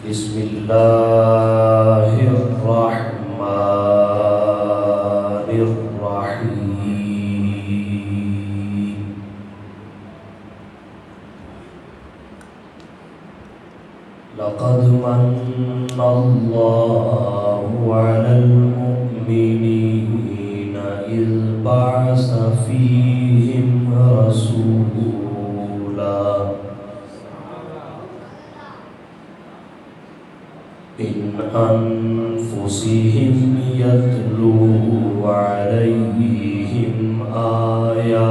بسم اللہ الرحمن الرحیم لقد من اللہ علی المؤمنین اذ بعث فیہم رسولا من أنفسهم يتلو عليهم آياته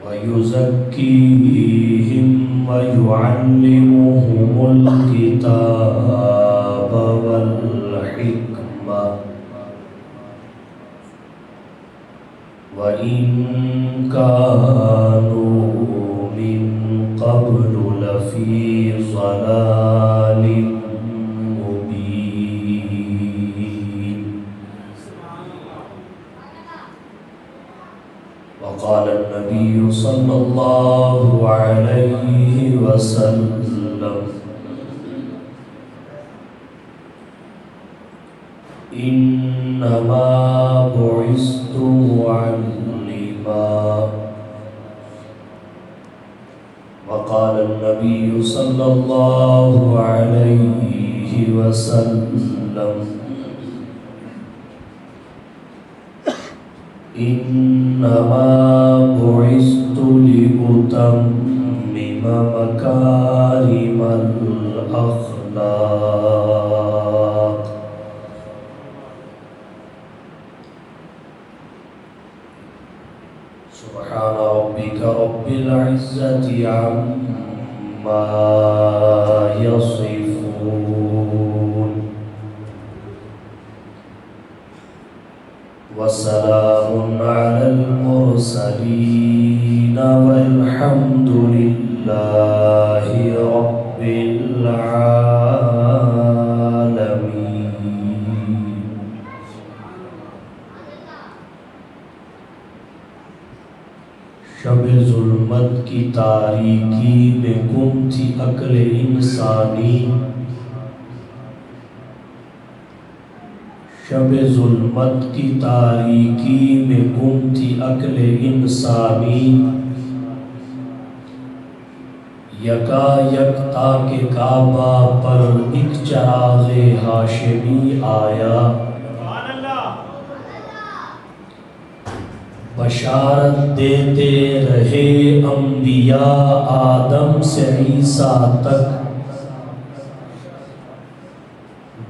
ويزكيهم ويعلمهم الكتاب والحكمة وإن كانوا من قبل لفي ضلال مبين وقال النبي صلى الله عليه وسلم إنما بعثت معلما وقال النبي صلى الله عليه وسلم إنما بعثت لأتمم مكارم الأخلاق سبحان ربك رب العزة عما يصفون وسلام على المرسلين والحمد لله رب العالمين. شب ظلمت کی تاریکی میں گم تھی عقل انسانی. شب ظلمت کی تاریکی میں گم تھی عقل انسانی. یکا یک تاک کعبہ پر ایک چراغ ہاشمی آیا. بشارت دیتے رہے انبیاء آدم سے عیسیٰ تک.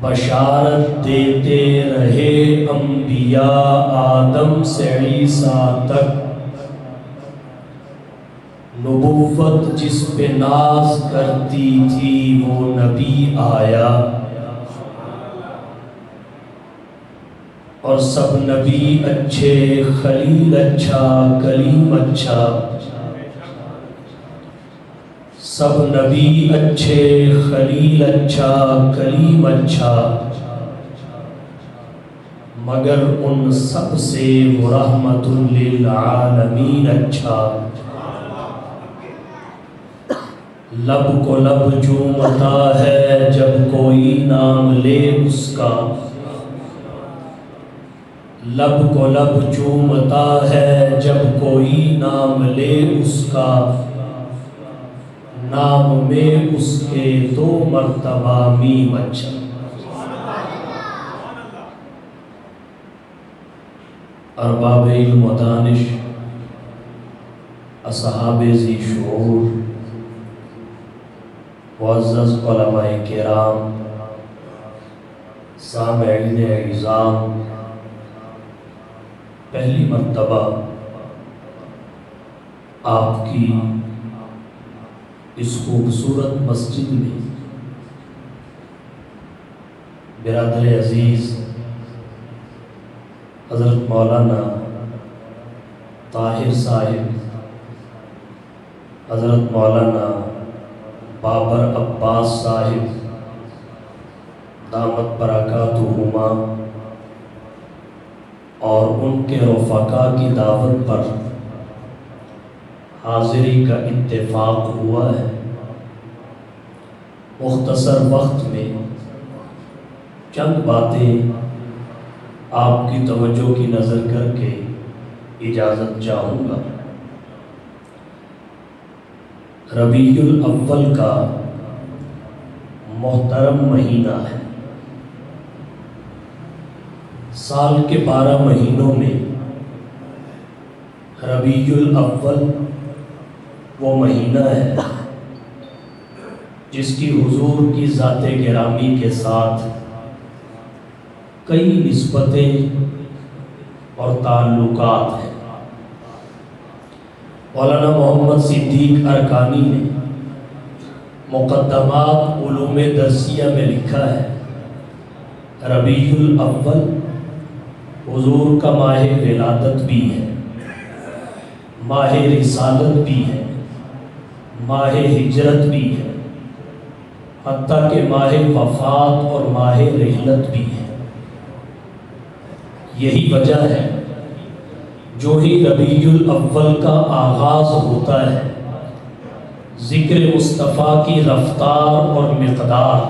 بشارت دیتے رہے انبیاء آدم سے عیسیٰ تک. نبوت جس پہ ناز کرتی تھی وہ نبی آیا. اور سب نبی اچھے خلیل اچھا کلیم اچھا. سب نبی اچھے خلیل اچھا کلیم اچھا. مگر ان سب سے وہ رحمت للعالمین اچھا. لب کو لب چومتا ہے جب کوئی نام لے اس کا. لب کو لب چومتا ہے جب کوئی نام لے اس کا. نام میں اس کے 2 مرتبہ میم اچھا. ارباب علم و دانش، اصحاب ذی شعور، معزز علماء کرام، سامعین اعظام، پہلی مرتبہ آپ کی اس خوبصورت مسجد میں برادر عزیز حضرت مولانا طاہر صاحب، حضرت مولانا بابر عباس صاحب دامت برکاتہما اور ان کے رفقا کی دعوت پر حاضری کا اتفاق ہوا ہے۔ مختصر وقت میں چند باتیں آپ کی توجہ کی نظر کر کے اجازت چاہوں گا۔ ربیع الاول کا محترم مہینہ ہے۔ سال کے 12 مہینوں میں ربیع الاول وہ مہینہ ہے جس کی حضور کی ذات گرامی کے ساتھ کئی نسبتیں اور تعلقات ہیں۔ مولانا محمد صدیق ارکانی نے مقدمات علوم درسیہ میں لکھا ہے ربیع الاول حضور کا ماہ ولادت بھی ہے، ماہ رسالت بھی ہے، ماہ ہجرت بھی ہے، حتیٰ کہ ماہ وفات اور ماہ رحلت بھی ہے۔ یہی وجہ ہے جو ہی ربیع الاول کا آغاز ہوتا ہے ذکر مصطفیٰ کی رفتار اور مقدار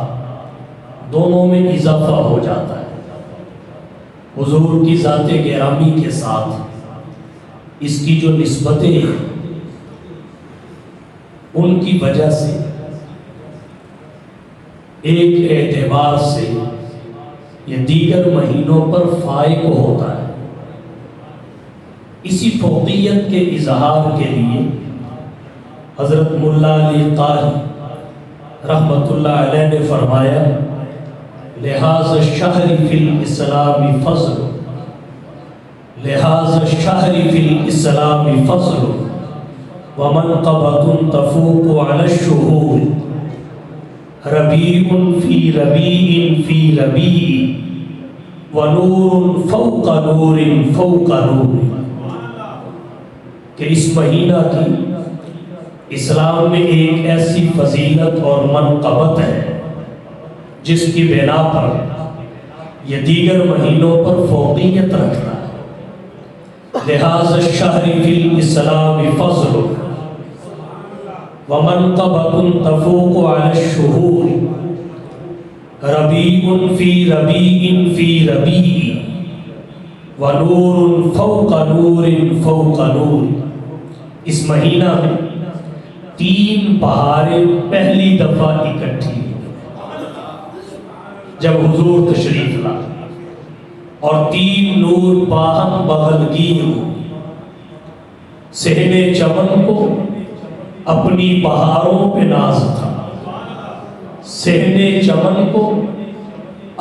دونوں میں اضافہ ہو جاتا ہے۔ حضور کی ذات گرامی کے ساتھ اس کی جو نسبتیں ہیں ان کی وجہ سے ایک اعتبار سے یہ دیگر مہینوں پر فائق ہوتا ہے۔ اسی فوقیت کے اظہار کے لیے حضرت ملا علی قاری رحمۃ اللہ علیہ نے فرمایا لحاظ الشہر فی الاسلام فضل، لحاظ الشہر فی الاسلام فضل ومنقبۃ تفوق علی الشہور، ربیع فی ربیع فی ربیع ونور فوق نور فوق نور، کہ اس مہینہ کی اسلام میں ایک ایسی فضیلت اور منقبت ہے جس کی بنا پر یہ دیگر مہینوں پر فوقیت رکھتا ہے۔ لحاظ الشہر فی الاسلام فضل ومنقبۃ تفوق علی الشہور، ربیع فی ربیع فی ربیع ونور فوق نور فوق نور۔ اس مہینہ میں 3 بہاریں پہلی دفعہ اکٹھی جب حضور تشریف لائے اور 3 نور باہم بغلگیر ہو۔ صحن چمن کو اپنی بہاروں پہ ناز تھا، صحن چمن کو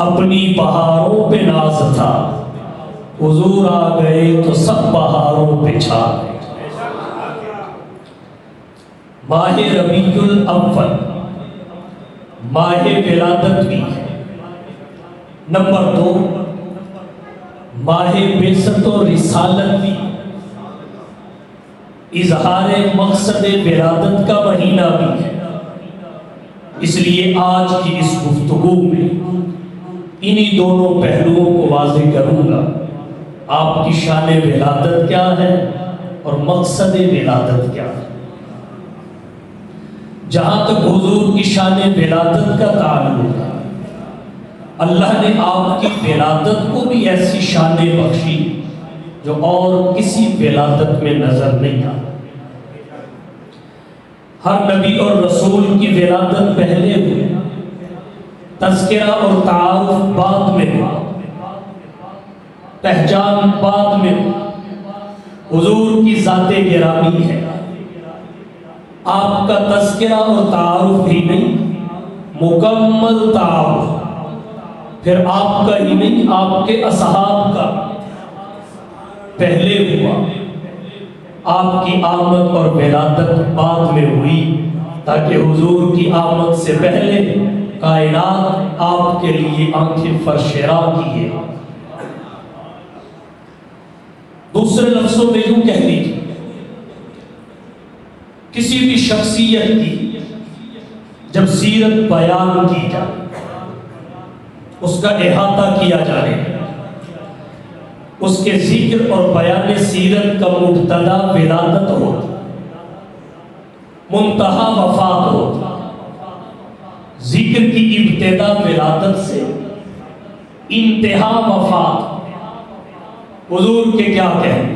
اپنی بہاروں پہ ناز تھا، حضور آ گئے تو سب بہاروں پہ چھا گئے۔ ماہ ربیع الاول ماہ ولادت بھی ہے۔ نمبر 2 ماہ بعثت و رسالت بھی، اظہار مقصد ولادت کا مہینہ بھی ہے۔ اس لیے آج کی اس گفتگو میں انہی دونوں پہلوؤں کو واضح کروں گا۔ آپ کی شان ولادت کیا ہے اور مقصد ولادت کیا ہے۔ جہاں تک حضور کی شان ولادت کا تعلق ہے، اللہ نے آپ کی ولادت کو بھی ایسی شان بخشی جو اور کسی ولادت میں نظر نہیں آتی۔ ہر نبی اور رسول کی ولادت پہلے ہوئی، تذکرہ اور تعارف بعد میں ہوا، پہچان بعد میں ہوا۔ حضور کی ذات گرامی ہے، آپ کا تذکرہ اور تعارف ہی نہیں، مکمل تعارف پھر آپ کا ہی نہیں، آپ کے اصحاب کا پہلے ہوا۔ آپ کی آمد اور ولادت بعد میں ہوئی تاکہ حضور کی آمد سے پہلے کائنات آپ کے لیے آنکھیں فرشیرا کیے۔ دوسرے لفظوں میں یوں کہہ دیجیے، کسی بھی شخصیت کی جب سیرت بیان کی جائے، اس کا احاطہ کیا جائے، اس کے ذکر اور بیان سیرت کا مبتدا ولادت ہوتا، منتہا وفات ہوتا، ذکر کی ابتدا ولادت سے، انتہا وفات۔ حضور کے کیا کہیں،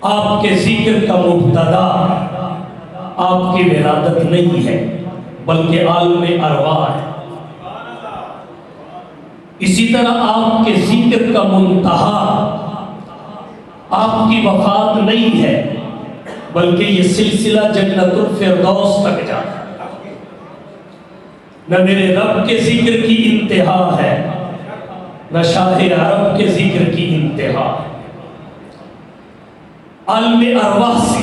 آپ کے ذکر کا مبتدا آپ کی ولادت نہیں ہے بلکہ عالم ارواح ہے۔ اسی طرح آپ کے ذکر کا منتہا آپ کی وفات نہیں ہے بلکہ یہ سلسلہ جنت الفردوس تک جاتا ہے۔ نہ میرے رب کے ذکر کی انتہا ہے، نہ شاہ عرب کے ذکر کی انتہا ہے۔ عالم ارواح سے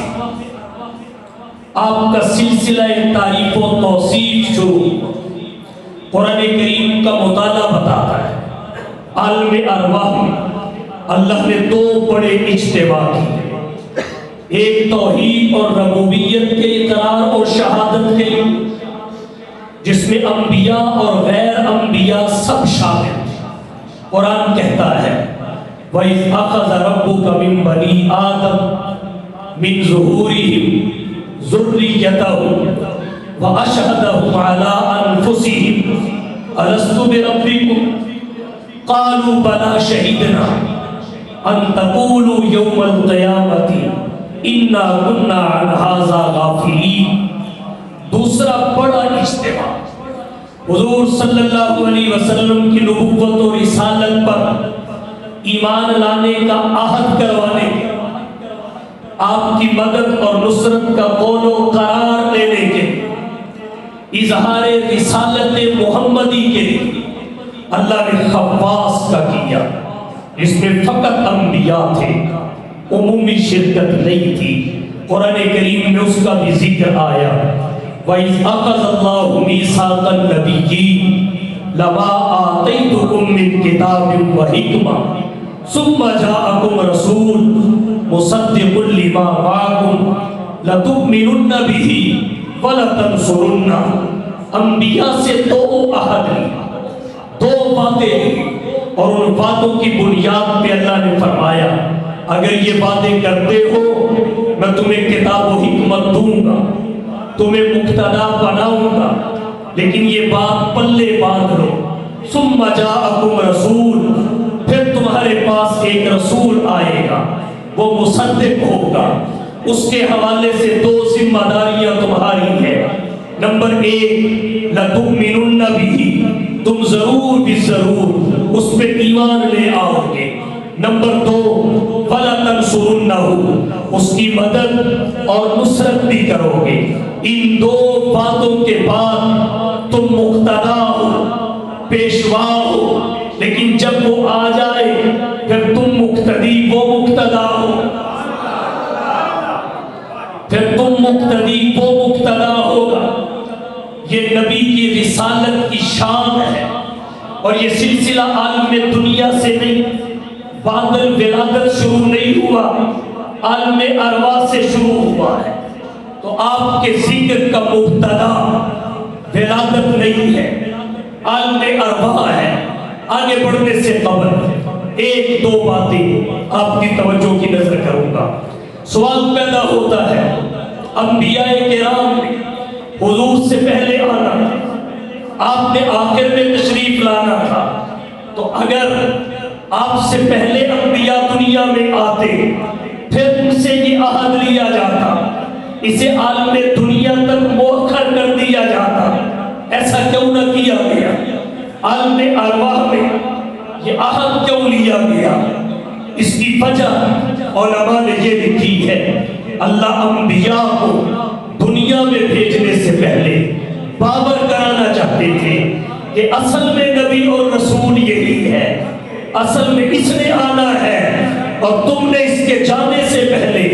آپ کا سلسلہ تعریف و توصیف شروع۔ قرآن کریم کا مطالعہ بتاتا ہے عالم ارواح میں اللہ نے دو بڑے اجتماع کیے، ایک توحید اور ربوبیت کے اقرار اور شہادت کے لیے جس میں انبیاء اور غیر انبیاء سب شامل ہیں۔ قرآن کہتا ہے وَإِذْ أَخَذَ رَبُّكَ مِن بَنِي آدَمَ مِن ظُهُورِهِمْ ذُرِّيَّتَهُمْ وَأَشْهَدَهُمْ عَلَىٰ أَنفُسِهِمْ أَلَسْتُ بِرَبِّكُمْ قَالُوا بَلَىٰ شَهِدْنَا أَن تَقُولُوا يَوْمَ الْقِيَامَةِ إِنَّا كُنَّا عَنْ هَٰذَا غَافِلِينَ۔ دوسرا بڑا اجتماع حضور صلی اللہ علیہ وسلم کی نبوت و رسالت پر ایمان لانے کا عہد کروانے کے، آپ کی مدد اور نصرت کا قول و قرار لینے کے، اظہار رسالت محمدی کے لیے اللہ نے خواص کا کیا، جس میں فقط انبیاء تھے، عمومی شرکت نہیں تھی۔ قرآن کریم میں اس کا بھی ذکر آیا وَإِذْ أَخَذَ اللَّهُ مِيثَاقَ النَّبِيِّينَ لَمَا آتَيْتُكُم مِّن كِتَابٍ وَحِكْمَةٍ ثُمَّ جَاءَكُمْ رَسُولٌ مُصَدِّقٌ لِّمَا مَعَكُمْ لَتُؤْمِنُنَّ بِهِ وَلَتَنصُرُنَّهُ۔ انبیاء سے دو عہد لیا، دو وعدے لیے، اور ان وعدوں کی بنیاد پہ اللہ نے فرمایا اگر یہ وعدے کرتے ہو میں تمہیں کتاب و حکمت دوں گا، تمہیں مقتدا بناؤں گا، لیکن یہ بات پلے باندھ لو ثم جاءکم رسول، پھر تمہارے پاس ایک رسول آئے گا، وہ مصدق ہوگا۔ اس کے حوالے سے دو ذمہ داریاں تمہاری ہیں۔ نمبر ایک لَتُؤْمِنُنَّ بِهِ، تم ضرور بھی ضرور اس پہ ایمان لے آؤ گے۔ نمبر دو وَلَتَنْصُرُنَّهُ، اس کی مدد اور نصرت بھی کرو گے۔ ان دو باتوں کے بعد تم مقتدا ہو، پیشوا ہو، لیکن جب وہ آ جائے پھر تم مقتدی، وہ مقتدا ہو، پھر تم مقتدی، وہ مقتدا ہوگا۔ یہ نبی کی رسالت کی شان ہے، اور یہ سلسلہ عالم دنیا سے نہیں، بعد ولادت شروع نہیں ہوا، عالم ارواح سے شروع ہوا ہے۔ تو آپ کے ذکر کا مبتدا ولادت نہیں ہے، عالم ارواح ہے۔ آگے بڑھنے سے قبل ایک دو باتیں آپ کی توجہ کی نظر کروں گا۔ سوال پیدا ہوتا ہے انبیاء کرام حضور سے پہلے آنا، آپ نے آخر میں تشریف لانا تھا، تو اگر آپ سے پہلے انبیاء دنیا میں آتے پھر ان سے یہ عہد لیا جاتا، اسے عالم دنیا تک مؤخر کر دیا جاتا، ایسا کیوں نہ کیا گیا؟ عالم ارواح میں یہ عہد کیوں لیا گیا؟ اس کی وجہ علماء نے یہ لکھی ہے، اللہ انبیاء کو دنیا میں بھیجنے سے پہلے باور کرانا چاہتے تھے کہ اصل میں نبی اور رسول یہی ہے، اصل میں اس نے آنا ہے، اور تم نے اس کے جانے سے پہلے،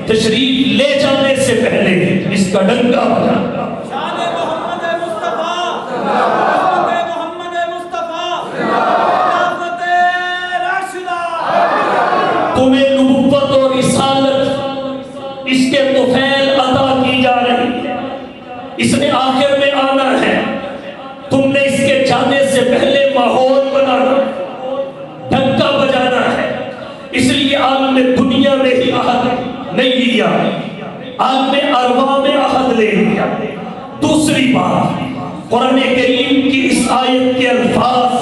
تشریف لے جانے سے پہلے اس کا ڈنکا بجانا۔ شان محمد مصطفیٰ، محمد مصطفیٰ، خلافت راشدہ۔ تمہیں نبوت اور رسالت اس کے طفیل عطا کی جا رہی ہے، اس نے آخر میں آنا ہے، تم نے اس کے جانے سے پہلے ماحول بنانا، ڈنکا بجانا ہے۔ اس لیے عالم دنیا میں ہی عہد نہیں لیا، عالم ارواح میں عہد لے لیا۔ دوسری بات، قرآن کریم کی اس آیت کے الفاظ،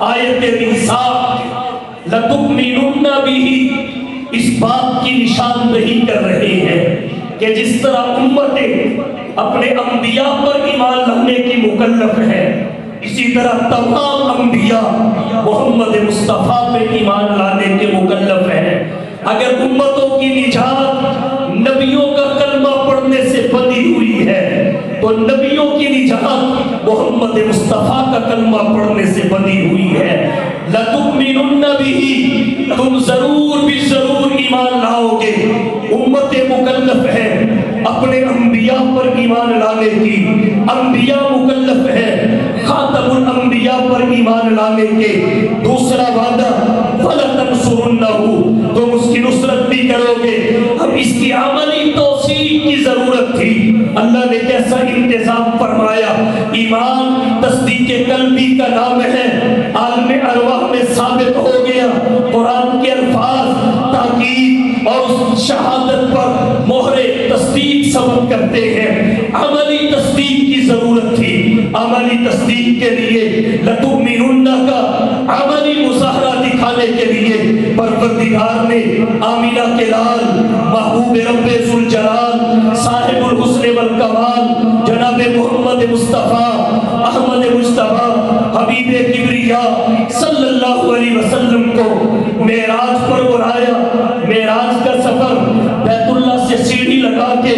آیت میثاق لَتُؤْمِنُنَّ بِهِ، اس بات کی نشاندہی کر رہے ہیں کہ جس طرح امتیں اپنے انبیاء پر ایمان لانے کی مکلف ہے، اسی طرح تمام انبیاء محمد مصطفیٰ پہ ایمان لانے کے مکلف ہیں۔ اگر امتوں کی نجات نبیوں کا کلمہ پڑھنے سے بندھی ہوئی ہے تو نبیوں کی نجات محمد مصطفیٰ کا کلمہ پڑھنے سے بندھی ہوئی ہے۔ لَتُؤْمِنُنَّ بِهِ، تم ضرور بھی ضرور ایمان لاؤ گے۔ امت مکلف ہے اپنے انبیاء پر ایمان لانے کی، انبیاء مکلف ہے خاتم الانبیاء پر ایمان لانے کے۔ دوسرا وعدہ فَلَتَنْصُرُنَّهُ، تم اس کی نصرت بھی کرو گے۔ اب اس کی عملی توثیق کی ضرورت تھی، اللہ نے کیسا انتظام فرمایا۔ ایمان تصدیق قلبی کا نام ہے، عالم ارواح میں ثابت ہو گیا۔ قرآن کے الفاظ تاکید اور اس شہادت پر مہر تصدیق ثبت کرتے ہیں۔ عملی تصدیق کی ضرورت تھی، عملی تصدیق کے لیے لَتُؤْمِنُنَّ کا عملی مظاہرہ دکھانے کے لیے پروردگار نے آمینہ کے لال، محبوب رب ذوالجلال، صاحب الحسن والکمال، جناب محمد مصطفیٰ احمد مصطفیٰ حبیب کبریا صلی اللہ علیہ وسلم کو معراج پر بلایا۔ معراج کا سفر بیت اللہ سے سیڑھی لگا کے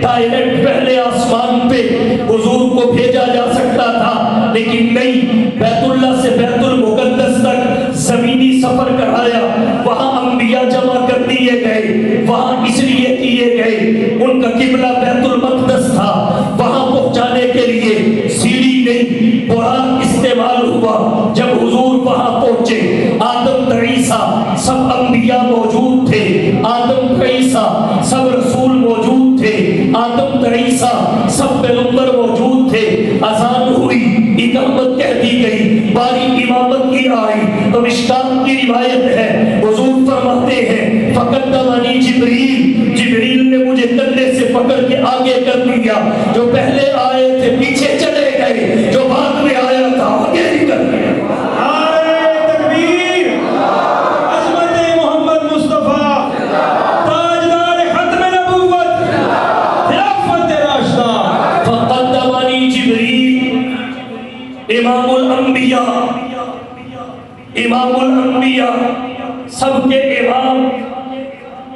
ڈائریکٹ پہلے آسمان پہ حضور کو بھیجا جا سکتا تھا، لیکن نہیں، بیت اللہ سے بیت المقدس تک زمینی سفر کرایا۔ وہاں انبیاء جمع کر دیے گئے، وہاں اس لیے کیے گئے، ان کا قبلہ بیت المقدس تھا، وہاں پہنچانے کے لیے سیڑھی نہیں براق استعمال ہوا۔ جب حضور وہاں پہنچے، آدم تا عیسیٰ سب انبیاء موجود تھے، آدم تا عیسیٰ سب رسول موجود تھے، آدم تا عیسیٰ سب پیغمبر موجود تھے۔ اذان ہوئی، اقامت کہہ دی گئی، باری امامت کی آئی تو مشکات کی روایت ہے، حضور فرماتے ہیں فقدمنی جبریل، جبریل نے مجھے کندھے سے پکڑ کے آگے کر دیا، جو پہلے آئے تھے پیچھے چلے گئے، جو بعد میں آیا تھا آگے نکل گیا۔ امام الانبیاء، امام الانبیاء، سب کے امام،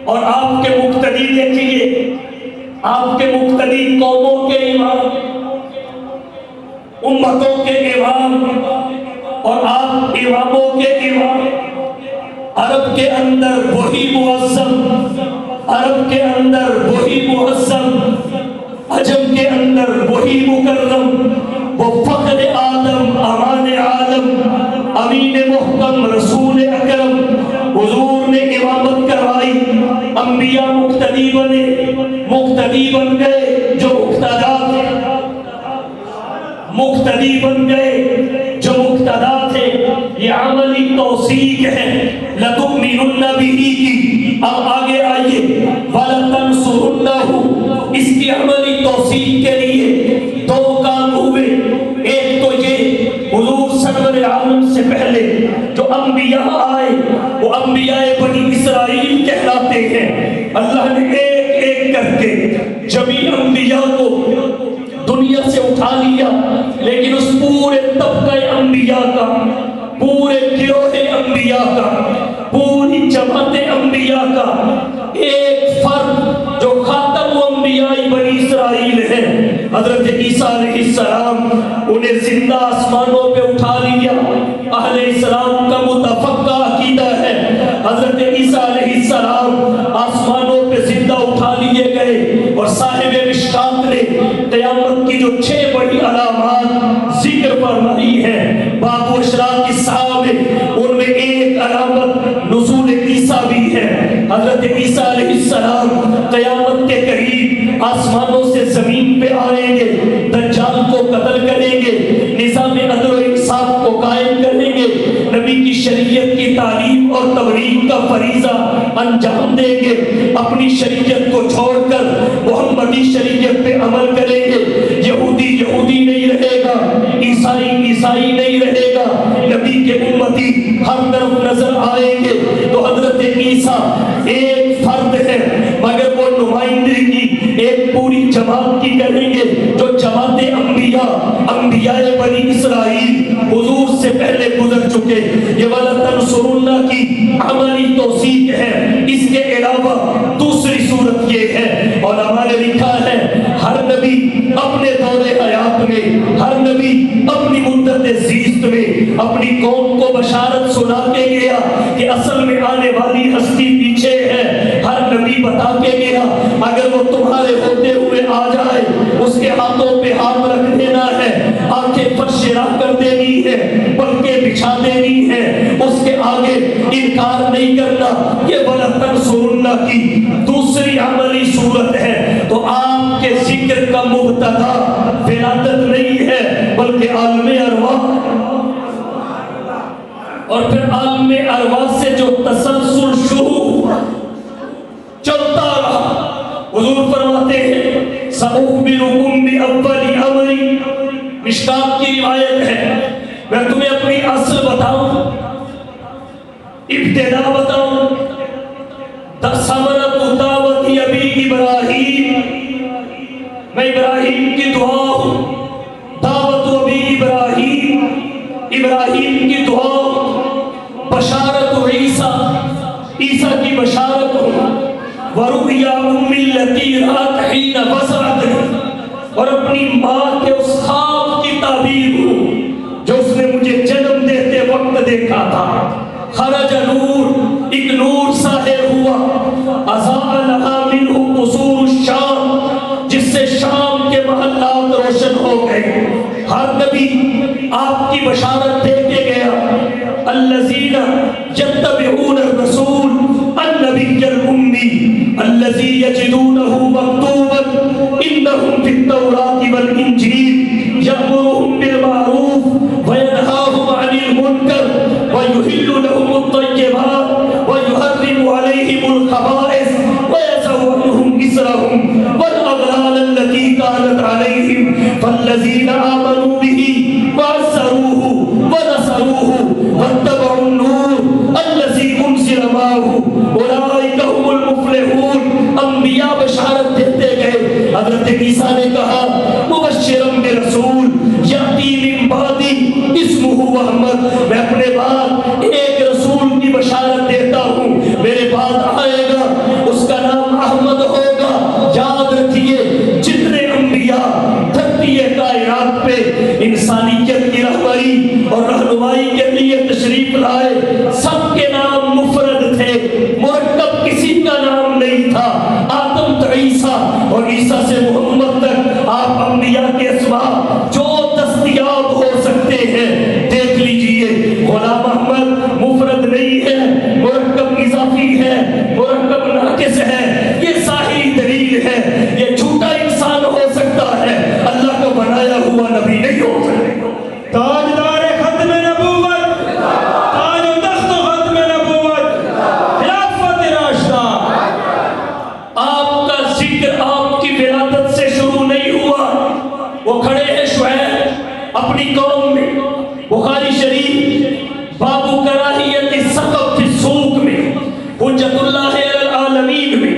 اور آپ کے مقتدی دیکھیے، آپ کے مقتدی قوموں کے امام، امتوں کے امام، اور آپ اماموں کے امام۔ عرب کے اندر وہی معظم، عرب کے اندر وہی معظم، عجم کے اندر وہی مکرم، وہ فخر آدم، امان عالم، امین محکم، رسول اکرم۔ حضور نے امامت کروائی، انبیاء مقتدی بنے، مقتدی بن گئے جو مقتدا تھے، مقتدی بن گئے جو مقتدا تھے۔ یہ عملی توثیق ہے لَتُؤْمِنُنَّ بِهِ کی۔ اب آگے آئیے وَلَتَنْصُرُنَّهُ، اس کی عملی توثیق کے لیے دو کام ہوئے۔ ایک تو یہ حضور سرور عالم سے پہلے جو انبیاء آئے وہ انبیاء بنی اسرائیل کہلاتے ہیں۔ اللہ نے ایک ایک کر کے جمیع انبیاء کو دنیا سے اٹھا لیا، لیکن اس پورے طبقہ انبیاء کا، پورے گروہ انبیاء کا، پوری جماعت انبیاء کا ایک فرد جو خاتم انبیاء بنی اسرائیل ہے، حضرت عیسیٰ علیہ السلام، انہیں زندہ آسمانوں پہ اٹھا لیا۔ اہل اسلام کا متفقہ عقیدہ ہے حضرت عیسیٰ علیہ السلام آسمانوں پہ زندہ اٹھا لیے گئے، اور صاحب مشکات نے قیامت کی جو 6 بڑی علامات ذکر فرمائی ہیں، باب و اشراق الساعہ میں، ان میں ایک علامت نزول عیسیٰ بھی ہے۔ حضرت عیسیٰ علیہ السلام قیامت کے قریب آسمانوں سے زمین پہ آئیں گے، دجال کو قتل کریں گے، نظام عدل و انصاف کو قائم کریں گے، نبی کی شریعت کی تعلیم اور تبلیغ کا فریضہ انجام دیں گے، اپنی شریعت کو چھوڑ کر وہ عیسائی نہیں رہے گا، نبی کے امتی ہر طرف نظر آئیں گے۔ تو حضرت عیسیٰ ایک فرد ہے مگر وہ نمائندگی ایک پوری جماعت کی کریں گے، جو جماعت انبیاء بنی اسرائیل حضور سے پہلے گزر چکے۔ یہ وَلَتَنْصُرُنَّ کی عملی توثیق ہے۔ اس کے علاوہ دوسری صورت یہ ہے، علماء نے لکھا ہے ہر نبی اپنے دور حیات میں، ہر نبی اپنی مدت زیست میں اپنی قوم کو بشارت سنا کے گیا کہ اصل میں آنے والی ہستی پیچھے ہے۔ ہر نبی بتا کے گیا اگر وہ تمہارے ہوتے ہوئے آ جائے اس کے ہاتھوں پہ ہاتھ رکھ دینا ہے، آنکھیں فرشرا کر دینی ہے، پلکیں بچھا دینی ہے، اس کے آگے انکار نہیں کرنا۔ یہ وَلَتَنْصُرُنَّ کی دوسری عملی صورت ہے۔ تو آپ کے ذکر کا مبتدا ولادت نہیں ہے بلکہ عالم ارواح، اور پھر عالم ارواح سے جو تسلسل شروع ہوا چلتا رہا۔ حضور فرماتے ہیں سأخبركم بأول أمري، مشکات کی روایت ہے، میں تمہیں اپنی اصل بتاؤں، ابتدا بتاؤں۔ ثمرۃ دعوت ابی ابراہیم، میں ابراہیم کی دعا ہوں، دعوت ابی ابراہیم، ابراہیم کی دعا، بشارت عیسیٰ، عیسیٰ کی بشارت ہوں، ورؤیا ام التی رات حین بصرت، اور اپنی ماں کے اس خواب کی تعبیر ہوں جو اس نے مجھے جنم دیتے وقت دیکھا تھا۔ خرج نور، ایک نور ظاہر ہوا، اضاء لها منہ قصور الشام، جس سے شام کے محلات روشن ہو گئے۔ ہر نبی آپ کی بشارت دے کے گیا، الذین یتبعون الرسول النبی الامی الذی یجدونہ مکتوبا انہم فی التوراۃ والانجیل یأمرہم بالمعروف وینہاہم عن المنکر ویحل لهم الطیبات ویحرم علیہم الخبائث ویضع عنہم إصرهم والأغلال التي كانت عليهم فالذين آمنوا به وعزروه ونصروه واتبعوا النور الذي أنزل معه أولئك هم المفلحون۔ انبیاء بشارت دیتے گئے۔ حضرت عیسیٰ نے کہا مبشرا برسول یأتی من بعدی اسمہ احمد، میں اپنے بعد ایک رسول کی بشارت دیتا ہوں، میرے بعد آئے گا، اس کا نام احمد ہوگا۔ یاد رکھیے جتنے انبیاء دھرتی کائنات پہ انسانیت کی رہبری اور رہنمائی کے لیے تشریف لائے، سب کے نام مفرد تھے، مرکب کسی کا نام نہیں تھا۔ آدم تو عیسیٰ اور عیسیٰ سے محمد تک آپ انبیاء کے اسماء جو دستیاب ہو سکتے ہیں دیکھ لیجئے۔ غلام احمد مفرد نہیں ہے، مرکب اضافی ہے، مرکب ناقص ہے، یہ ظاہری دلیل ہے۔ یہ جھوٹا انسان ہو سکتا ہے، اللہ کا بنایا ہوا نبی نہیں ہو سکتا۔ تاجدار ختم نبوت، تاج و تخت ختم نبوت، خلافت راشدہ۔ آپ کا ذکر آپ کی ولادت سے شروع نہیں ہوا۔ وہ کھڑے ہیں شعیب اپنی قوم میں، بخاری شریف باب کراہیت السقف فی السوق میں، حجت اللہ علی العالمین میں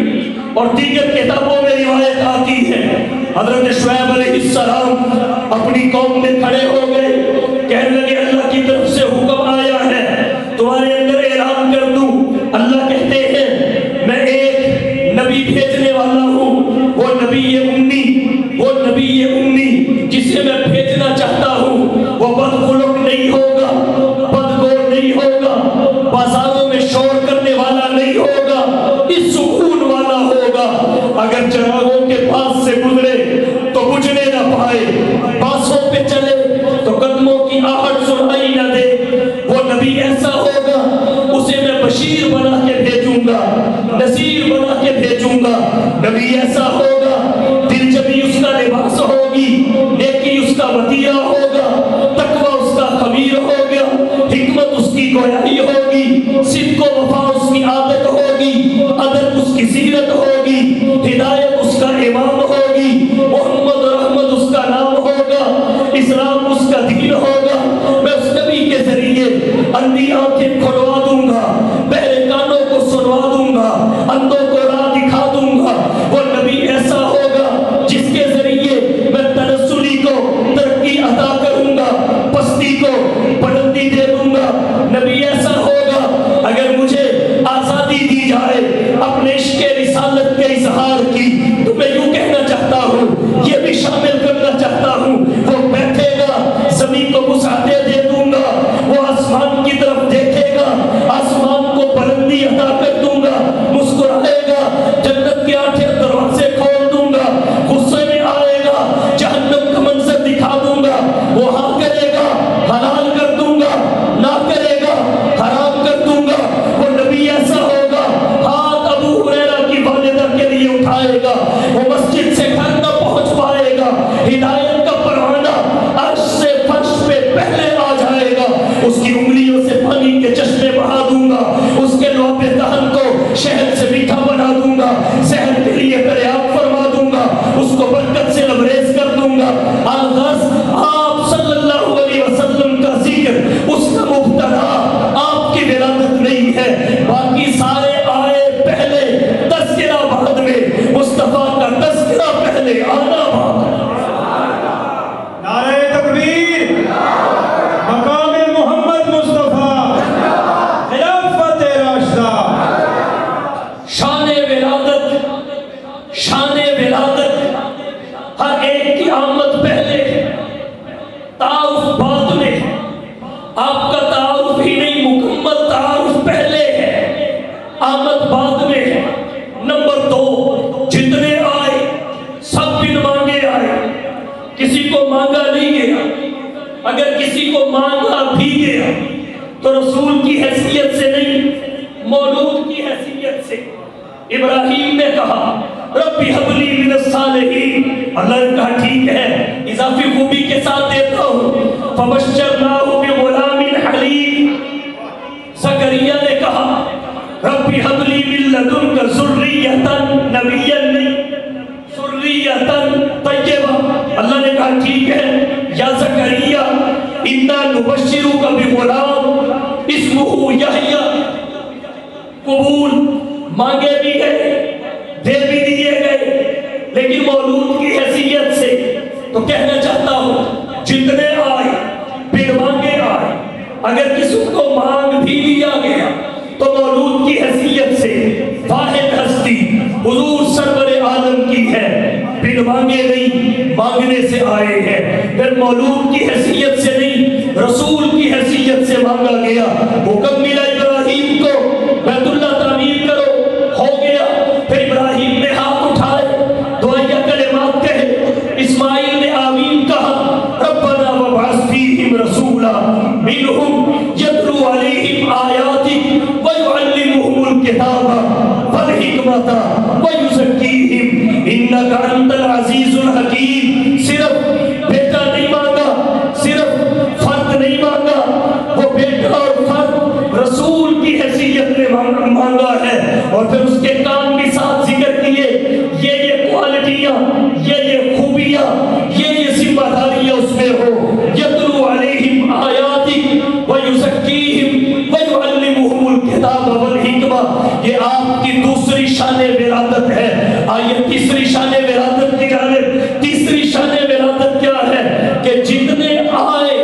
اور دیگر کتابوں میں روایت آتی ہے۔ حضرت شعیب علیہ السلام اپنی قوم میں کھڑے ہو گئے، کہنے لگے اللہ کی طرف سے حکم آیا ہے تمہارے اندر اعلان کر دوں۔ اللہ کہتے ہیں میں ایک نبی بھیجنے والا ہوں، وہ نبی امی، وہ نبی امی جسے میں بھیجنا چاہتا ہوں وہ بدخلق نہیں ہوگا، بدگور نہیں ہوگا، بازاروں میں شور کرنے والا نہیں ہوگا، اس سکون والا ہوگا۔ اگر چراغوں کے پاس سے گزرے تو بجھنے نہ پائے، باسوں پہ چلے تو قدموں کی آہٹ سنائی نہ دے۔ وہ نبی ایسا ہوگا اسے میں بشیر بنا کے بھیجوں گا، نذیر بنا کے بھیجوں گا۔ نبی ایسا ہوگا دل جبی اس کا لباس ہوگی، نیکی اس کا وطیہ ہوگا، تقوی اس کا خبیر ہوگا، حکمت اس کی گویائی ہوگی، صدق و وفا اس کی عادت ہوگی، ادب اس کی سیرت ہوگی، ہدایت اس کا امام ہوگی، محمد رحمت اس کا نام ہوگا، اسلام اس کا دین ہوگا۔ اظہار کی تو میں یوں کہنا چاہتا ہوں، یہ بھی شامل کرنا چاہتا ہوں، وہ بیٹھے گا زمین کو وسعتیں دے دوں گا، وہ آسمان کی طرف دیکھے گا آسمان کو بلندی عطا کر دوں گا، مسکرائے گا جنت کے 8 دروازے کھول دوں گا، غصے میں آئے گا جہنم کا منظر دکھا دوں گا، وہ ہاں کرے گا حلال کر دوں گا، نہ کرے گا حرام کر دوں گا۔ وہ نبی ایسا ہوگا ہاتھ ابو ہریرہ کی والدہ کے لیے اٹھائے گا، وہ مسجد سے گھر نہ پہنچ پائے گا، ہدایت کا پروانہ عرش سے فرش پہ پہلے آ جائے گا، اس کی انگلیوں سے پانی کے چشمے بہا دوں گا، اس کے لعاب دہن کو شہد سے میٹھا بنا دوں گا، صحت کے لیے دریافت فرما دوں گا، اس کو برکت سے لبریز کر دوں گا۔ الغرض آپ صلی اللہ علیہ وسلم کا ذکر اس کا مبتدا آپ کی ولادت نہیں ہے، باقی سارے آئے پہلے، تذکرہ بعد میں، مصطفیٰ کا تذکرہ پہلے، آنا بعد میں۔ نعرہ تکبیر، مقام محمد مصطفیٰ، خلافت راشدہ۔ شان ولادت ہر ایک کی آمد پہلے، تعارف بعد میں، آپ کا تعارف ہی نہیں مکمل تعارف پہلے ہے، آمد بعد میں ہے۔ نمبر 2، جتنے آئے سب بن مانگے آئے، کسی کو مانگا نہیں گیا، اگر کسی کو مانگا بھی گیا تو رسول کی حیثیت سے نہیں، مولود کی حیثیت سے۔ ابراہیم نے کہا ربی حب لی من الصالحین، اللہ نے کہا ٹھیک ہے اضافی خوبی کے ساتھ دیتا ہوں، فبشرناہ بغلام حلیم۔ زکریا نے کہا ربی حب لی من لدنک ذریۃ، نبیا نہیں، ذریۃ طیبہ۔ اللہ نے کہا ٹھیک ہے یا زکریا انا نبشرک بغلام اسمہ یحییٰ۔ قبول، مانگے بھی گئے، دے بھی دیے گئے، لیکن مولود کی حیثیت سے تو کہنا چاہتا ہوں جتنے آئے بن مانگے آئے، اگر کسی کو مانگ بھی لیا گیا تو مولود کی حیثیت سے واحد ہستی حضور سرور عالم کی ہے، بن مانگے نہیں مانگنے سے آئے ہیں، پھر مولود کی حیثیت سے نہیں رسول کی حیثیت سے مانگا گیا۔ حکم ملا ابراہیم کو بیت اللہ تعمیر کرو، ہو گیا، پھر ابراہیم نے ہاتھ اٹھائے دعائیہ کلمات کہے، اسماعیل نے آمین کہا، ربنا وابعث فیہم رسولا منہم یتلو علیہم آیاتک ویعلمہم الکتاب والحکمت ویزکیہم انک انت العزیز الحکیم۔ صرف بیٹا نہیں مانگا، صرف فرد نہیں مانگا، وہ بیٹا اور فرد رسول کی حیثیت میں مانگا ہے، اور پھر اس کے کام بھی ساتھ ذکر کیے، یہ کوالٹیاں، یہ خوبیاں، یہ ذمہ داریاں اس میں ہو، یتلو علیہم آیاتک ویزکیہم ویعلمہم الکتاب والحکمہ۔ یہ آپ کی دوسری شان ولادت ہے۔ آئیے تیسری شان ولادت کی جانب۔ تیسری شان ولادت کیا ہے کہ جتنے آئے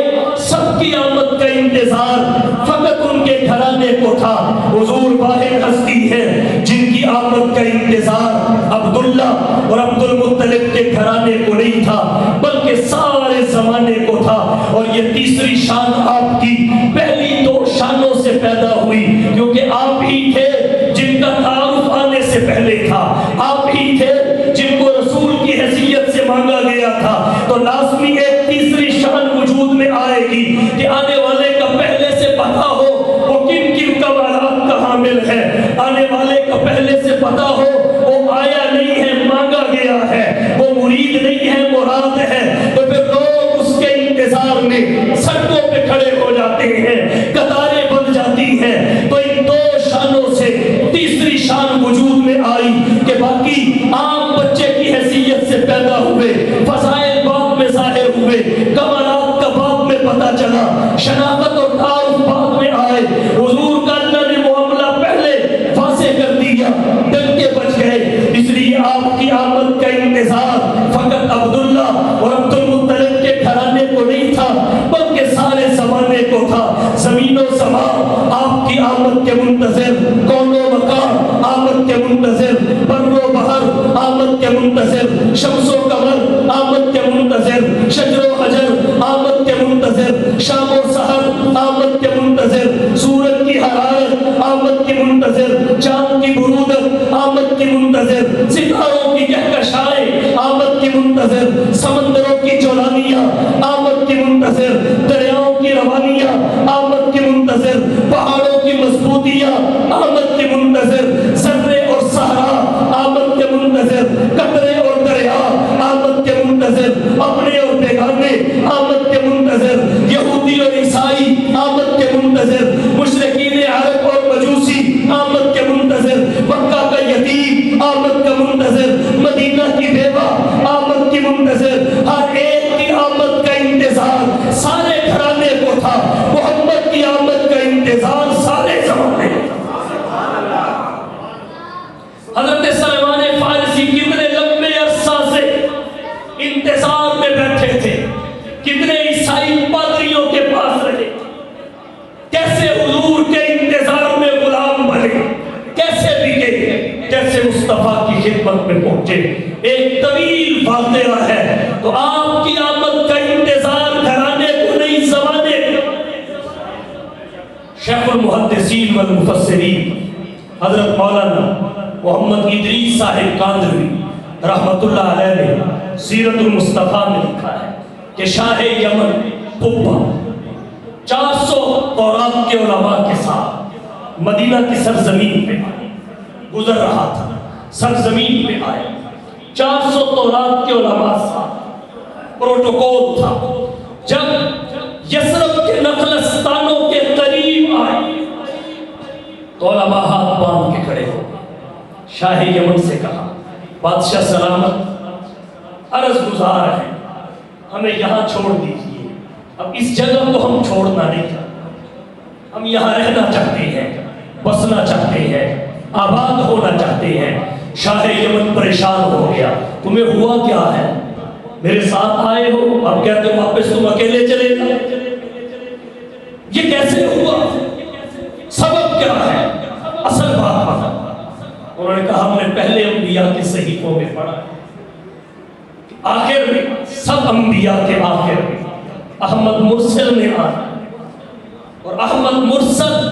سب کی آمد کا انتظار فقط ان کے گھرانے کو تھا۔ حضور واحد ہستی ہے جن کی آمد کا انتظار عبداللہ اور عبد المطلب کے گھرانے کو نہیں تھا، بلکہ سارے زمانے کو تھا۔ اور یہ تیسری شان آپ کی پہلی 2 شانوں سے پیدا ہوئی، کیونکہ آپ ہی تھے جن کا تعارف آنے سے پہلے تھا، آپ ہی تھے جن کو رسول کی حیثیت سے مانگا گیا تھا، تو لازمی ایک تیسری شان وجود میں آئے گی کہ آنے والے کا پہلے سے پتہ ہو وہ کن کن کمالات کا حامل ہے، آنے والے کا پہلے سے پتہ ہو وہ آیا نہیں ہے مانگا گیا ہے، وہ مرید نہیں ہے مراد ہے، تو پھر لوگ اس کے انتظار میں سڑکوں پہ کھڑے ہو جاتے ہیں، قطاریں بن جاتی ہیں۔ تو ان 2 شانوں سے تیسری شان وجود میں آئی کہ باقی عام بچے کی حیثیت سے پیدا ہوئے، فضائل بعد میں ظاہر ہوئے، کمالات کا بعد میں پتہ چلا، شناخت اور تعارف بعد میں آئے۔ حضور کا اللہ نے معاملہ پہلے واضح کر دیا، ڈنکے بچ گئے، اس لیے آپ کی آمد کا انتظار فقط عبداللہ اور عبد المطلب کے گھرانے کو نہیں تھا، بلکہ سارے زمانے کو تھا۔ زمین و زمان آپ کی آمد کے منتظر، کون و مکان آمد کے منتظر، بر و بحر قطرے اور دریا آمد کے منتظر، اپنے اور بیگانے آمد کے منتظر، یہودی اور عیسائی آمد کے منتظر، مشرکین عرب اور مجوسی آمد کے منتظر، مکہ کا یتیم آمد کا منتظر، مدینہ کی بیوہ آمد کی منتظر، ہر ایک کی آمد کا انتظار سارے گھرانے کو تھا، محمد کی آمد کا انتظار سارے زمانے کو تھا۔ حضرت سلمان فارسی کتنے لمبے عرصہ سے انتظار میں بیٹھے تھے، کتنے عیسائی پادریوں کے پاس رہے، کیسے حضور کے انتظار میں غلام بنے، کیسے بکے، کیسے مصطفیٰ کی خدمت میں پہنچے۔ ایک طویل واقعہ ہے، تو آپ کی آمد کا انتظار گھرانے کو نہیں، زمانے کو۔ شیخ المحدثین والمفسرین حضرت مولانا محمد ادریس صاحب کاندھلوی رحمت اللہ علیہ نے سیرت المصطفیٰ میں لکھا ہے کہ شاہ یمن قبہ 400 تورات کے علماء کے ساتھ مدینہ کی سرزمین پہ گزر رہا تھا، سرزمین پہ آئے، 400 تورات کے علماء ساتھ پروٹوکول تھا۔ جب یثرب کے نخلستانوں کے قریب آئے تو علماء ہاتھ باندھ کے کھڑے ہو، شاہ یمن سے کہا بادشاہ سلامت، عرض گزار ہے، ہمیں یہاں چھوڑ دیجئے، اب اس جگہ کو ہم چھوڑنا نہیں چاہتے، ہم یہاں رہنا چاہتے ہیں، بسنا چاہتے ہیں، آباد ہونا چاہتے ہیں۔ شاہ یمن پریشان ہو گیا، تمہیں ہوا کیا ہے؟ میرے ساتھ آئے ہو، اب کہتے ہو واپس تم اکیلے چلے گا، یہ کیسے ہوا؟ سبب کیا ہے؟ اصل بات بتا۔ انہوں نے کہا ہم نے پہلے انبیاء کے صحیفوں میں پڑھا ہے، آخر میں سب انبیاء کے آخر میں احمد مرسل نے آنا، اور احمد مرسل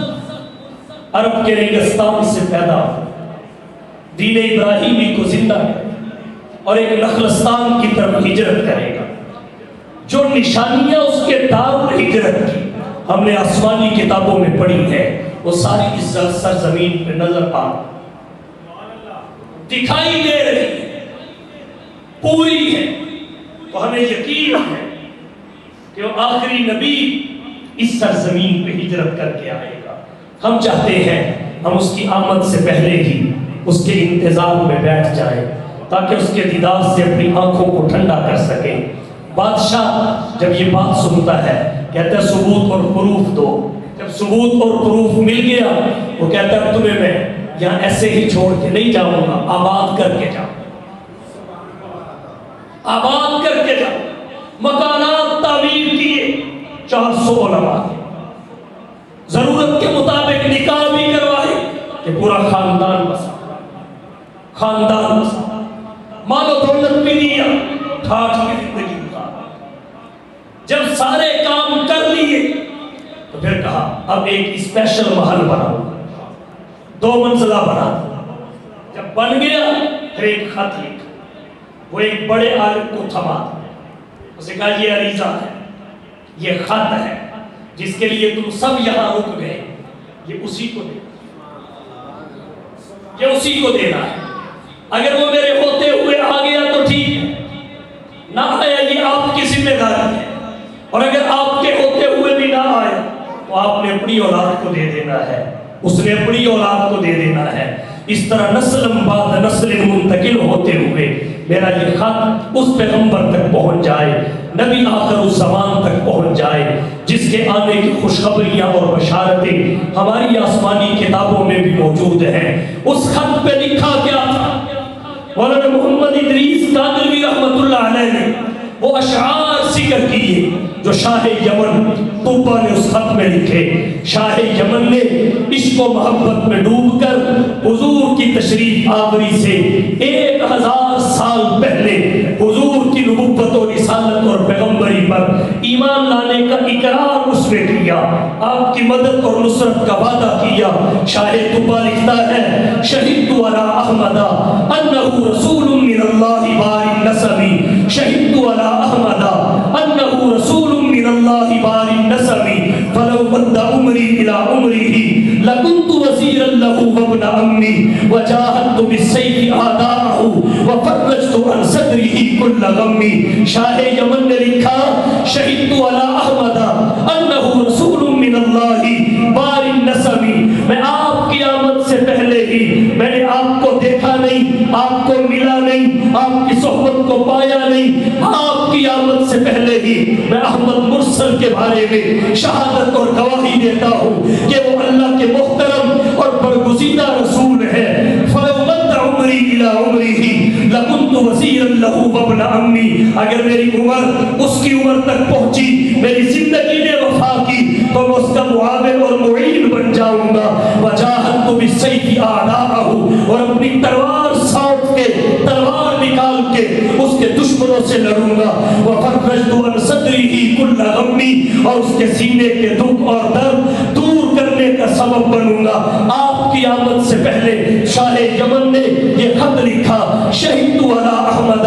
عرب کے ریگستان سے پیدا ہوا، دین ابراہیمی کو زندہ ہے اور ایک نخلستان کی طرف ہجرت کرے گا۔ جو نشانیاں اس کے دار ہجرت کی ہم نے آسمانی کتابوں میں پڑھی ہے، وہ ساری اس سرزمین پہ نظر آ دکھائی دے رہی ہے، پوری ہے، تو ہمیں یقین ہے کہ وہ آخری نبی اس سرزمین پہ ہجرت کر کے آئے گا۔ ہم چاہتے ہیں ہم اس کی آمد سے پہلے ہی اس کے انتظار میں بیٹھ جائیں تاکہ اس کے دیدار سے اپنی آنکھوں کو ٹھنڈا کر سکیں۔ بادشاہ جب یہ بات سنتا ہے کہتا ہے ثبوت اور پروف دو۔ جب ثبوت اور پروف مل گیا وہ کہتا ہے تمہیں میں یہاں ایسے ہی چھوڑ کے نہیں جاؤں گا، آباد کر کے جاؤں، آباد کر کے جاؤں۔ مکانات تعمیر کیے 400 علماء کے، ضرورت کے مطابق نکاح بھی کروائے کہ پورا خاندان بسا، خاندان بسا، مال و دولت بھی دیا، ٹھاٹھ کی زندگی گزارا۔ جب سارے کام کر لیے تو پھر کہا اب ایک اسپیشل محل بناؤں، 2 منزلہ بنا دیا۔ جب بن گیا پھر ایک خط لکھا، وہ ایک بڑے عالم کو تھما دیا، اسے کہا یہ عریضہ ہے، یہ خط ہے جس کے لیے تم سب یہاں رک گئے، یہ اسی کو دینا، یہ اسی کو دینا ہے۔ اگر وہ میرے ہوتے ہوئے آ گیا تو ٹھیک ہے، نہ آیا یہ آپ کی ذمہ داری ہے، اور اگر آپ کے ہوتے ہوئے بھی نہ آیا تو آپ نے اپنی اولاد کو دے دینا ہے، اس نے اپنی اولاد کو دے دینا ہے۔ اس طرح نسل بعد نسل منتقل ہوتے ہوئے میرا یہ خط اس پیغمبر تک پہنچ جائے، نبی آخر الزمان تک پہنچ جائے جس کے آنے کی خوشخبریاں اور بشارتیں ہماری آسمانی کتابوں میں بھی موجود ہیں۔ اس خط پہ لکھا کیا تھا؟ مولانا محمد ادریس کاندھلوی رحمت اللہ علیہ نے وہ اشعار ذکر کیے جو شاہ یمن طوبہ نے اس خط میں لکھے۔ شاہ یمن نے عشق و محبت میں ڈوب کر حضور کی تشریف آوری سے 1000 سال پہلے حضور کی نبوت و رسالت اور پیغمبری پر ایمان لانے کا اقرار اس نے کیا، آپ کی مدد اور نصرت کا وعدہ کیا۔ شاہ طوبہ لکھتا ہے شہدت علی احمد انہ رسول من اللہ بار النسب، شہدت علی احمد انہ رسول من اللہ بار النسب، فلو بد عمری الى عمره لکنت وزیرا له له وابن عمي وجاهدت بالسيف أعداءه وفرجت عن صدره كل غمي. شاہ یمن نے لکھا شہدت علی احمد انه رسول من اللہ بار النسم. میں آپ کی آمد سے پہلے ہی میں نے آپ کو دیکھا نہیں, آپ کو ملا نہیں, آپ کی صحبت کو پایا نہیں. آپ کی آمد سے پہلے ہی میں احمد مرسل کے بارے میں شہادت اور گواہی دیتا ہوں کہ وہ اللہ کے محترم اور برگزیدہ رسول ہے. فلو مد عمری الى عمره لکنت وزیرا له وابن عمی. اگر میری عمر اس کی عمر تک پہنچی, میری زندگی نے وفا کی, تو میں اس کا معاون اور معین بن جاؤں گا. وجاہدت بالسیف اعداءه, اور اپنی تلوار سونپ کے, تلوار نکال کے اس کے دشمنوں سے لڑوں گا. وفرجت عن صدره كل غمی, اور اس کے سینے کے دکھ اور درد دور کرنے کا سبب بنوں گا. آپ کی آمد سے پہلے شاہ یمن نے یہ خط لکھا شہدت علی احمد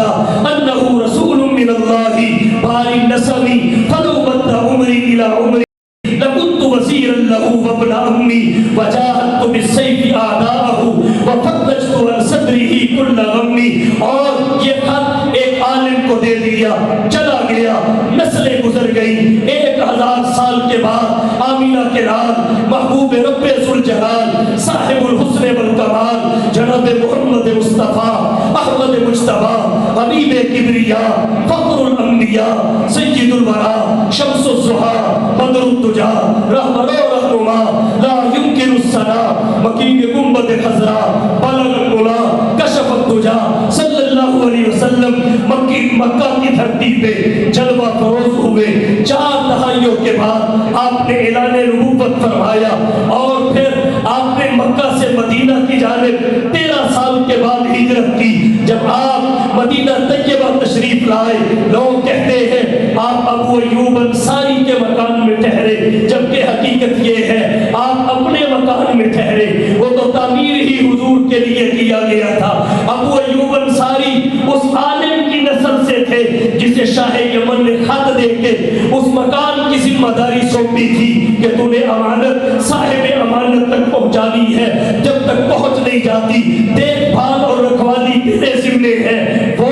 انه رسول من اللہ باری نسمی فلو مد عمری الى عمری لکنت وزیرا له وابن عمی وجاہدت بالسیف اعداءه وفرجت عن صدره كل غمی. اور یہ خط ایک عالم کو دے دیا, چلا گیا, نسلیں گزر گئی. 1000 سال کے بعد آمینہ کے لال محبوب رب ذوالجلال صاحب الحسن والکمال جناب محمد مصطفیٰ احمد مجتبیٰ حبیب کبریا فخر الانبیاء سید الورا شمس الضحیٰ بدر الدجا رہبر و رہنما لا يمکن الثنا مکین گنبد خضرا بلغ العلا کشف الدجا صلی اللہ علیہ وسلم مکہ کی دھرتی پہ جلوہ فروز ہوئے. 4 دہائیوں کے بعد آپ نے اعلان نبوت فرمایا, اور پھر آپ نے مکہ سے مدینہ کی جانب 13 سال کے بعد ہجرت کی. جب آپ مدینہ طیبہ تشریف لائے, لوگ کہتے ہیں آپ ابو ایوب انصاری کے مکان میں ٹھہرے, جبکہ حقیقت یہ ہے آپ اپنے مکان میں ٹھہرے. وہ تو تعمیر ہی حضور کے لیے کیا گیا تھا. ابو ایوب انصاری اس عالم کی نسل سے تھے جسے شاہ یمن نے خط دے کے اس مکان کی ذمہ داری سونپی تھی کہ تو نے امانت صاحب امانت تک پہنچانی ہے. جب تک پہنچ نہیں جاتی دیکھ بھال اور رکھوالی تیرے ذمے ہے. وہ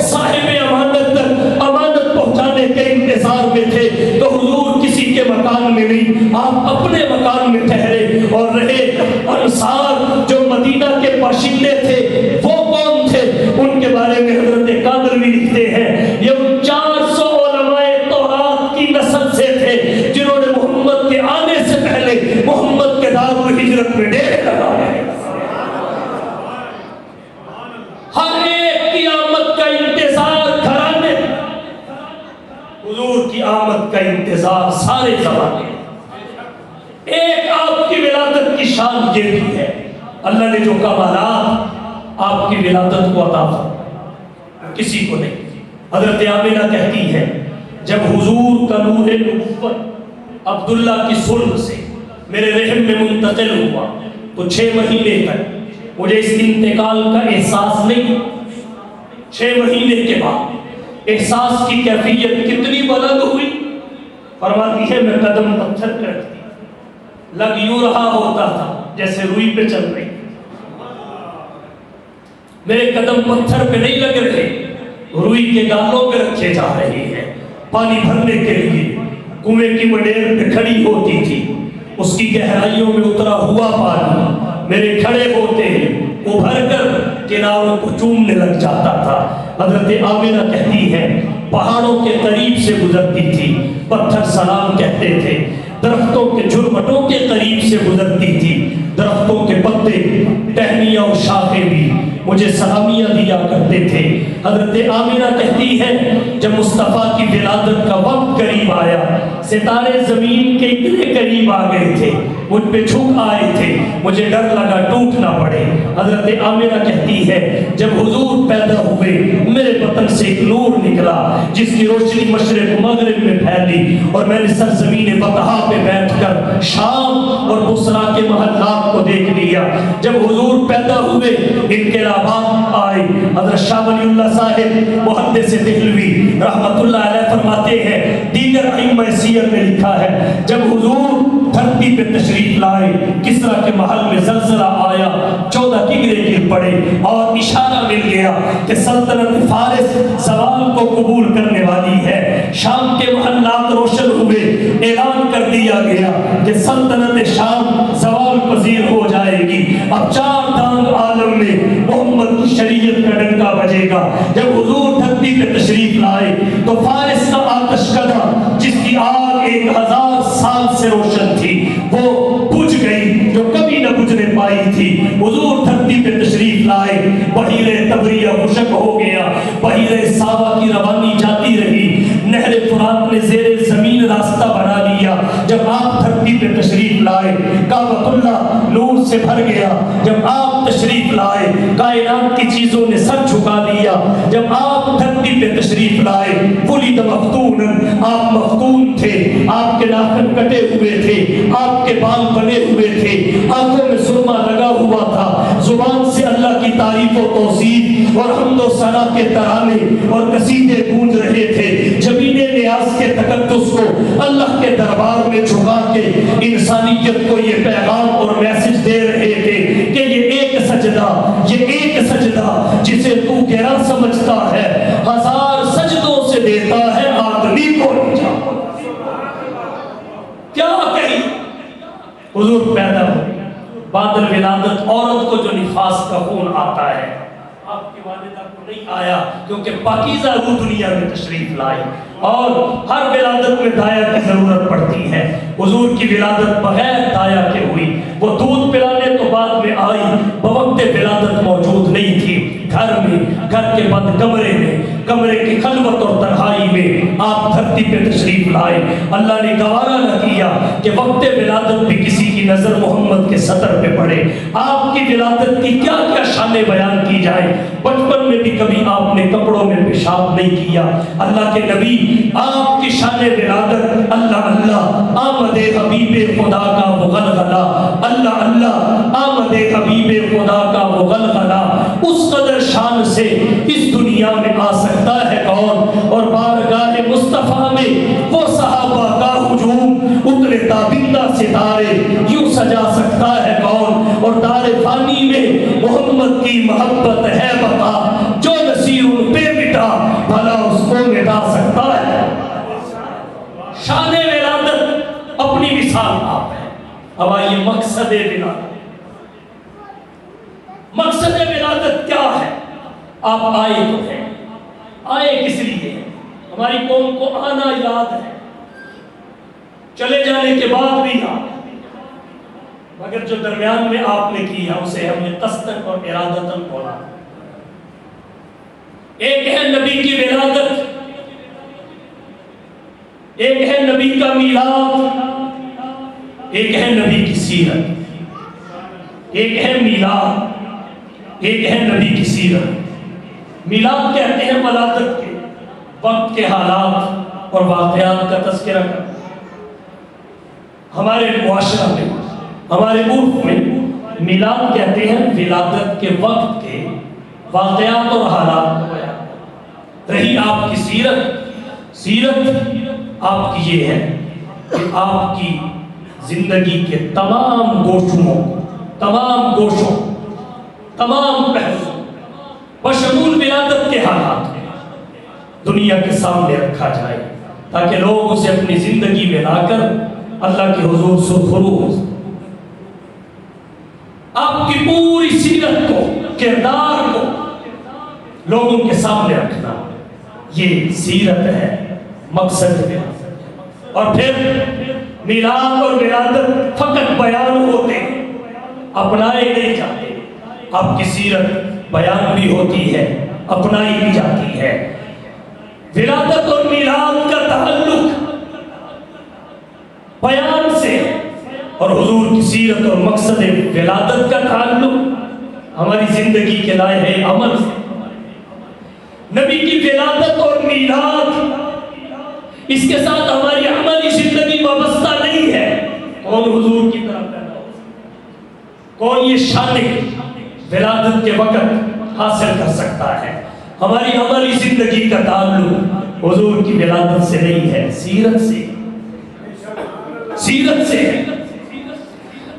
صاحب امانت تک امانت پہنچانے کے انتظار میں تھے, تو حضور کسی کے مکان میں نہیں, آپ اپنے مکان میں ٹھہرے اور رہے. انصار جو مدینہ کے باشندے تھے وہ کون تھے, ان کے بارے میں حضرت قادری لکھتے ہیں یہ 400 علماء تورات کی نسل سے تھے جنہوں نے محمد کے آنے سے پہلے محمد کے دار الہجرت میں ڈیرے لگائے. ہر ایک کی آمد کا انتظار گھرانے, حضور کی آمد کا انتظار سارے زمانے. ایک آپ کی ولادت کی شان یہ بھی ہے, اللہ نے جو کمالات آپ کی ولادت کو عطا فرمایا کسی کو نہیں. حضرت آمینہ کہتی ہے جب حضور کا نور نبوت عبداللہ کی صلب سے میرے رحم میں منتقل ہوا تو 6 مہینے تک مجھے اس انتقال کا احساس نہیں. 6 مہینے کے بعد احساس کی کیفیت کتنی بلند ہوئی. فرماتی ہے میں قدم پتھر پہ رکھتی, لگ یوں رہا ہوتا تھا جیسے روئی پہ چل رہی. میرے قدم پتھر پہ نہیں لگ رہے, روئی کے گالوں پہ رکھے جا رہے ہیں. پانی بھرنے کے لیے کنویں کی مڈیر پہ کھڑی ہوتی تھی, اس کی گہرائیوں میں اترا ہوا پانی میرے کھڑے ہوتے ابھر کر کناروں کو چومنے لگ جاتا تھا. حضرت آمینہ کہتی ہے پہاڑوں کے قریب سے گزرتی تھی, پتھر سلام کہتے تھے. درختوں کے جھرمٹوں کے قریب سے گزرتی تھی, درختوں کے پتے ٹہنیاں اور شاخیں بھی مجھے سلامیاں دیا کرتے تھے. حضرت آمینہ کہتی ہے جب مصطفیٰ کی ولادت کا وقت قریب آیا ستارے زمین کے اتنے قریب آ گئے تھے, مجھ پہ جھک آئے تھے, مجھے ڈر لگا ٹوٹ نہ پڑے. حضرت آمینہ کہتی ہے جب حضور پیدا ہوئے میرے بطن سے ایک نور نکلا جس کی روشنی مشرق مغرب میں پھیلی, اور میں نے سرزمین بطحا پہ بیٹھ کر شام اور بصرا کے محلات کو دیکھ لیا. جب حضور پیدا ہوئے انقلابات آئے. حضرت شاہ ولی اللہ صاحب محدث دہلوی رحمت اللہ علیہ فرماتے ہیں دیگر ائمہ سیر نے لکھا ہے جب حضور دھرتی پہ تشریف تشریف لائے کسرا کے محل میں زلزلہ آیا 14 کنگرے گر پڑے اور اشارہ مل گیا کہ سلطنت فارس زوال کو قبول کرنے والی ہے شام کے محلات روشن ہوئے اعلان کر دیا گیا کہ سلطنت شام زوال پذیر ہو جائے گی اب 4 دانگ عالم میں محمد کی شریعت کا ڈنکا بجے گا جب حضور دھرتی پہ تشریف لائے تو فارس کا آتش کدہ جس کی آگ 1000 سال سے روشن تھی وہ بجھ گئی جو کبھی نہ بجھنے پائی تھی حضور دھرتی پہ تشریف لائے بحیرہ تبریہ خشک ہو گیا بحیرہ ساوا کی روانی جاتی رہی نہر فرات نے زیر زمین راستہ بنا لیا جب آپ دھرتی پہ تشریف لائے کعبۃ اللہ نور سے بھر گیا جب آپ تشریف لائے کائنات کی چیزوں نے سر جھکا دیا جب آپ دھرتی پہ تشریف لائے ولد مفتونا آپ مفتون تھے آپ کے ناخن کٹے ہوئے تھے آپ کے بال بنے ہوئے تھے آنکھوں میں سرما لگا ہوا تھا زبان سے اللہ کی تعریف و توصیف اور حمد و ثنا کے ترانے اور قصیدے گونج رہے تھے جبین نیاز کے تقدس کو اللہ کے دربار میں جھکا کے انسانیت کو یہ پیغام اور میسج دے رہے تھے کہ یہ ایک سجدہ جسے تو گرا سمجھتا ہے 1000 سجدوں سے دیتا ہے آدمی کو کیا کہی حضور پیدا ہوئے بعد ولادت عورت کو جو نفاس کا خون آتا ہے آپ کی والدہ کو نہیں آیا کیونکہ پاکیزہ روح دنیا میں تشریف لائی اور ہر ولادت میں دایا کی ضرورت پڑتی ہے حضور کی ولادت بغیر دایا کے ہوئی وہ دودھ پلانے تو بعد میں آئی بوقت ولادت موجود نہیں تھی گھر کے بند کمرے کی خلوت اور تنہائی میں آپ دھرتی پہ تشریف لائے اللہ نے گوارا نہ کیا کہ وقت ولادت بھی کسی کی نظر محمد کے سطر پہ پڑے آپ کی ولادت کی کیا کیا شانیں بیان کی جائے بچپن میں بھی کبھی آپ نے کپڑوں میں پیشاب نہیں کیا اللہ کے نبی آپ کی شان ولادت اللہ آمد حبیب خدا کا وہ غلغلہ اللہ آمد حبیب خدا کا وہ غلغلہ اس قدر شان سے اس دنیا میں آ سکتا ہے کون اور بارگاہ مصطفیٰ میں وہ صحابہ کا ہجوم اترے تابندہ ستارے یوں سجا سکتا ہے کون اور دار فانی میں محمد کی محبت ہے بتا جو نصیر ان پہ مٹا بھلا اس کو مٹا سکتا ہے شان ولادت اپنی مثال آپ ہے اب آئیے مقصد ولادت کیا ہے آپ آئے تو ہیں آئے کس لیے ہماری قوم کو آنا یاد ہے چلے جانے کے بعد بھی یاد مگر جو درمیان میں آپ نے کیا اسے ہم نے قصدن اور ارادتن بولا ایک ہے نبی کی ولادت ایک ہے نبی کا میلاد ایک ہے نبی کی سیرت ایک ہے میلاد ایک ہے نبی کی سیرت میلاد کہتے ہیں ولادت کے وقت کے حالات اور واقعات کا تذکرہ کرنا ہمارے معاشرہ میں ہمارے عرف میں میلاد کہتے ہیں ولادت کے وقت کے واقعات اور حالات کو بیان رہی آپ کی سیرت آپ کی یہ ہے کہ آپ کی زندگی کے تمام گوشوں تمام پہلوؤں بشمول ولادت کے حالات دنیا کے سامنے رکھا جائے تاکہ لوگ اسے اپنی زندگی میں لا کر اللہ کے حضور سرخرو ہو آپ کی پوری سیرت کو کردار کو لوگوں کے سامنے رکھنا یہ سیرت ہے مقصد ہے اور پھر میلاد اور ولادت فقط بیان ہوتے اپنائے نہیں جاتے آپ کی سیرت بیان بھی ہوتی ہے اپنائی بھی جاتی ہے ولادت اور میلاد کا تعلق بیان سے اور حضور کی سیرت اور مقصد ولادت کا تعلق ہماری زندگی کے لائحہ عمل سے نبی کی ولادت اور میلاد اس کے ساتھ ہماری عملی زندگی وابستہ نہیں ہے کون حضور کی طرف پیدا ہو کون یہ شان ولادت کے وقت حاصل کر سکتا ہے ہماری عملی زندگی کا تعلق حضور کی ولادت سے نہیں ہے سیرت سے